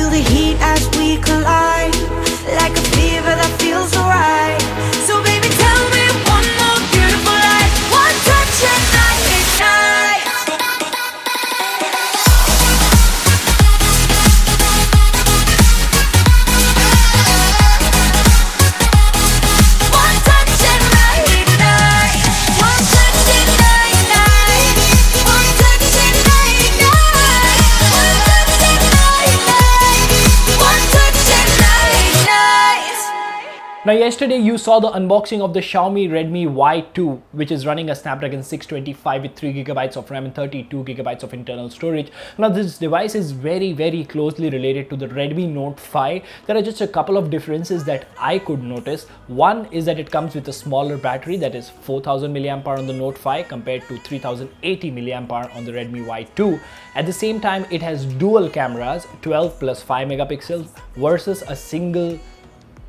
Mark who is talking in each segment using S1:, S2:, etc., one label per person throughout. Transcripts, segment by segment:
S1: feel the heat as we collide, like a fever that feels alright. So baby, tell me one more beautiful lie. One touch and I ignite. One touch and I ignite. One touch and I ignite. One touch and I ignite. One touch and I ignite. One touch and I ignite.
S2: Now yesterday you saw the unboxing of the Xiaomi Redmi Y2, which is running a Snapdragon 625 with 3GB of RAM and 32GB of internal storage. Now this device is very closely related to the Redmi Note 5. There are just a couple of differences that I could notice. One is that it comes with a smaller battery, that is 4000 mAh on the Note 5 compared to 3080 mAh on the Redmi Y2. At the same time, it has dual cameras, 12 plus 5 megapixels versus a single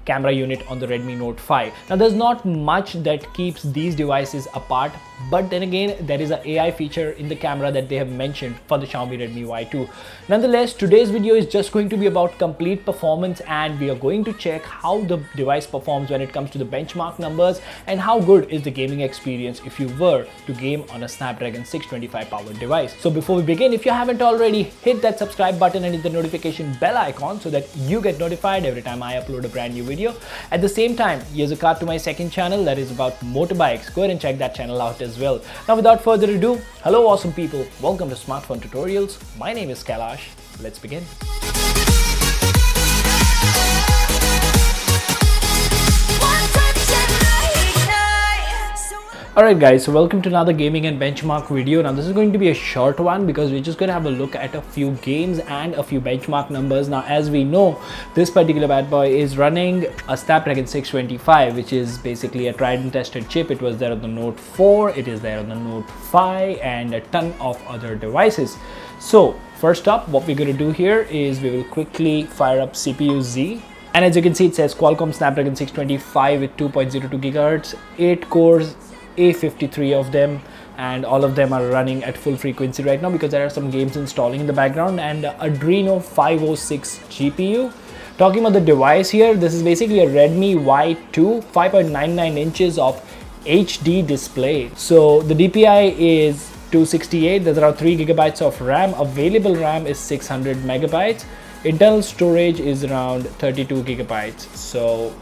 S2: camera unit on the Redmi Note 5. Now there's not much that keeps these devices apart, but then again there is an AI feature in the camera that they have mentioned for the Xiaomi Redmi Y2. Nonetheless, today's video is just going to be about complete performance, and we are going to check how the device performs when it comes to the benchmark numbers and how good is the gaming experience if you were to game on a Snapdragon 625 powered device. So before we begin, if you haven't already, hit that subscribe button and hit the notification bell icon so that you get notified every time I upload a brand new video. At the same time, here's a card to my second channel that is about motorbikes. Go ahead and check that channel out as well. Now without further ado, hello awesome people, welcome to Smartphone Tutorials. My name is Kailash. Let's begin. Alright guys, so welcome to another gaming and benchmark video. Now this is going to be a short one because we're just going to have a look at a few games and a few benchmark numbers. Now as we know, this particular bad boy is running a Snapdragon 625, which is basically a tried and tested chip. It was there on the Note 4, it is there on the Note 5 and a ton of other devices. So first up, what we're going to do here is we will quickly fire up CPU Z. And as you can see, it says Qualcomm Snapdragon 625 with 2.02 GHz, 8 cores, A53 of them, and all of them are running at full frequency right now because there are some games installing in the background, and Adreno 506 GPU. Talking about the device here, this is basically a Redmi Y2, 5.99 inches of HD display. So the DPI is 268, there's around 3 gigabytes of RAM, available RAM is 600 megabytes, internal storage is around 32 gigabytes. So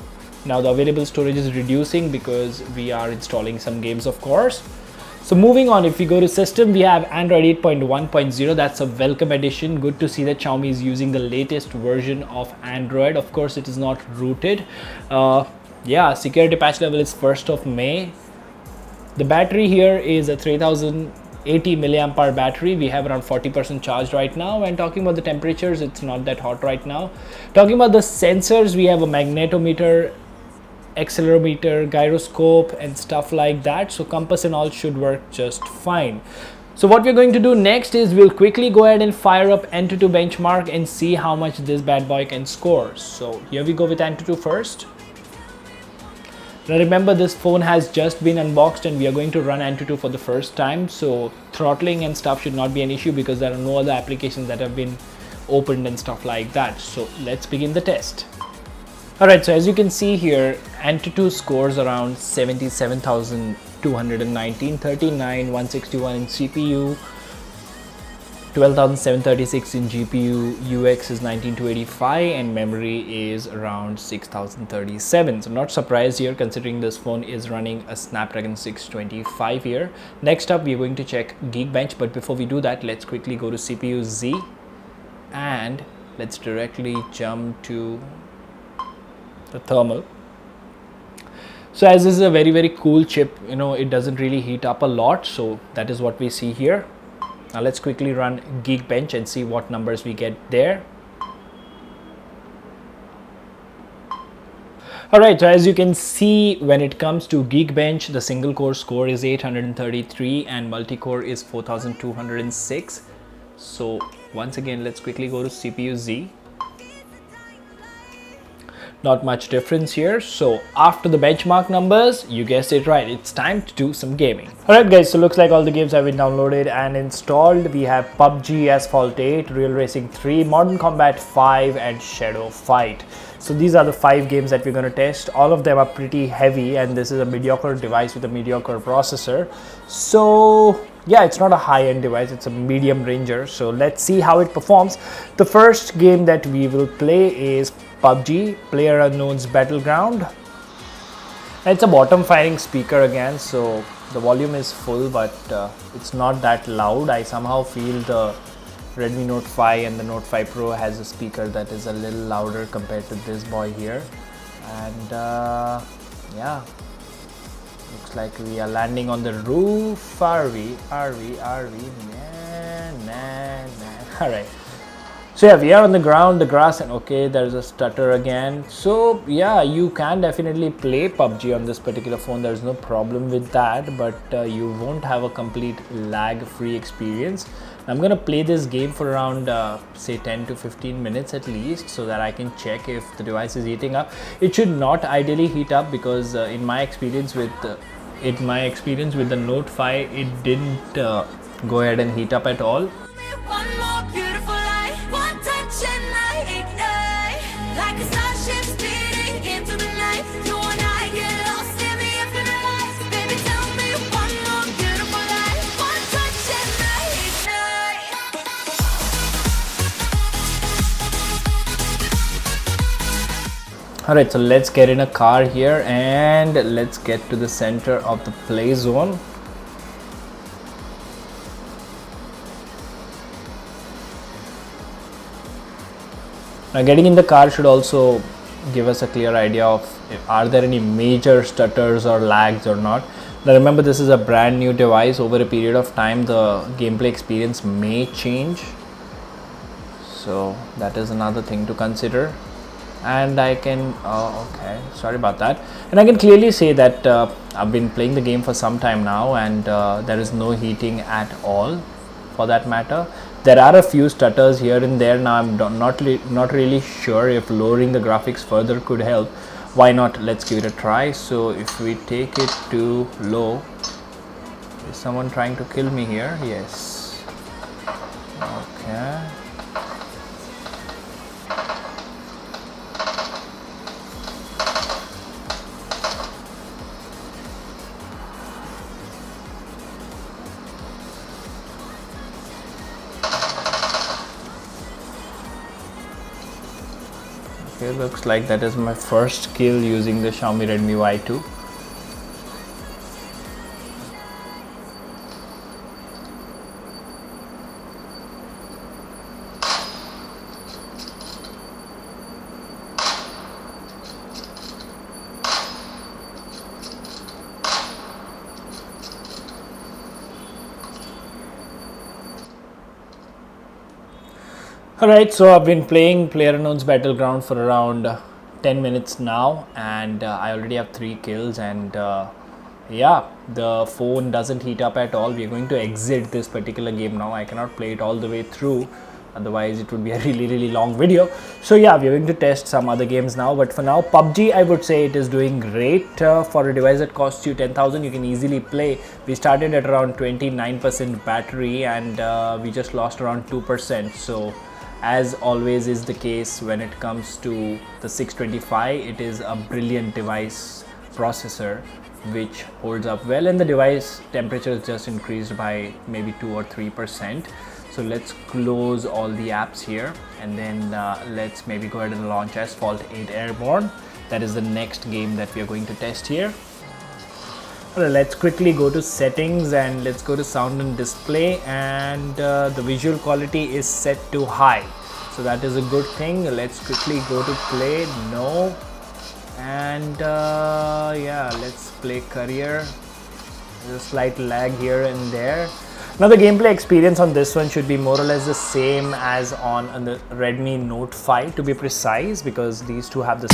S2: now the available storage is reducing because we are installing some games, of course. So moving on, if we go to system, we have Android 8.1.0. That's a welcome addition. Good to see that Xiaomi is using the latest version of Android. Of course, it is not rooted. Yeah, security patch level is 1st of May. The battery here is a 3080 mAh battery. We have around 40% charged right now. And talking about the temperatures, it's not that hot right now. Talking about the sensors, we have a magnetometer, accelerometer, gyroscope and stuff like that. So compass and all should work just fine. So what we're going to do next is we'll quickly go ahead and fire up Antutu benchmark and see how much this bad boy can score. So here we go with Antutu first. Now remember, this phone has just been unboxed and we are going to run Antutu for the first time. So throttling and stuff should not be an issue because there are no other applications that have been opened and stuff like that. So let's begin the test. Alright, so as you can see here, Antutu scores around 77,219, 39,161 in CPU, 12,736 in GPU, UX is 19,285 and memory is around 6,037. So not surprised here considering this phone is running a Snapdragon 625 here. Next up, we are going to check Geekbench, but before we do that, let's quickly go to CPU Z and let's directly jump to the thermal. So as this is a very cool chip, you know, it doesn't really heat up a lot, so that is what we see here. Now let's quickly run Geekbench and see what numbers we get there. Alright, so as you can see, when it comes to Geekbench, the single core score is 833 and multi-core is 4206. So once again, let's quickly go to CPU Z. Not much difference here. So after the benchmark numbers, you guessed it right, it's time to do some gaming. Alright guys, so looks like all the games have been downloaded and installed. We have PUBG, Asphalt 8, Real Racing 3, Modern Combat 5 and Shadow Fight. So these are the 5 games that we're going to test. All of them are pretty heavy and this is a mediocre device with a mediocre processor. So yeah, it's not a high-end device, it's a medium ranger. So let's see how it performs. The first game that we will play is PUBG, PlayerUnknown's Battleground. And it's a bottom firing speaker again, so the volume is full, but it's not that loud. I somehow feel the Redmi Note 5 and the Note 5 Pro has a speaker that is a little louder compared to this boy here. And yeah, looks like we are landing on the roof. Are we? Nah. Alright. So yeah, we are on the ground, the grass, and okay, there's a stutter again. So yeah, you can definitely play PUBG on this particular phone. There's no problem with that, but you won't have a complete lag-free experience. I'm gonna play this game for around say 10 to 15 minutes at least, so that I can check if the device is heating up. It should not ideally heat up because in my experience with the Note 5, it didn't go ahead and heat up at all.
S1: One more beautiful light, one touch and I ignite. Like a starship speeding into the night. You and I get lost in the infinite light. Baby, tell me one more beautiful light, one touch and I ignite.
S2: Alright, so let's get in a car here and let's get to the center of the play zone. Now getting in the car should also give us a clear idea of are there any major stutters or lags or not. Now remember, this is a brand new device. Over a period of time the gameplay experience may change, so that is another thing to consider. And I can okay, sorry about that. And I can clearly say that I've been playing the game for some time now and there is no heating at all for that matter. There are a few stutters here and there. Now I'm not really sure if lowering the graphics further could help. Why not? Let's give it a try. So if we take it to low, is someone trying to kill me here? Yes. Okay. Okay, looks like that is my first kill using the Xiaomi Redmi Y2. Alright, so I've been playing PlayerUnknown's Battleground for around 10 minutes now and I already have 3 kills and yeah, the phone doesn't heat up at all. We are going to exit this particular game now. I cannot play it all the way through, otherwise it would be a really long video. So yeah, we're going to test some other games now, but for now PUBG, I would say it is doing great. For a device that costs you 10,000, you can easily play. We started at around 29% battery and we just lost around 2%. So as always is the case when it comes to the 625, it is a brilliant device processor which holds up well, and the device temperature is just increased by maybe 2 or 3%. So let's close all the apps here and then let's maybe go ahead and launch Asphalt 8 Airborne. That is the next game that we are going to test here. Well, let's quickly go to settings and let's go to sound and display, and the visual quality is set to high, so that is a good thing. Let's quickly go to play. No. And yeah, let's play career. There's a slight lag here and there. Now the gameplay experience on this one should be more or less the same as on the Redmi Note 5 to be precise, because these two have this.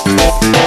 S1: One touch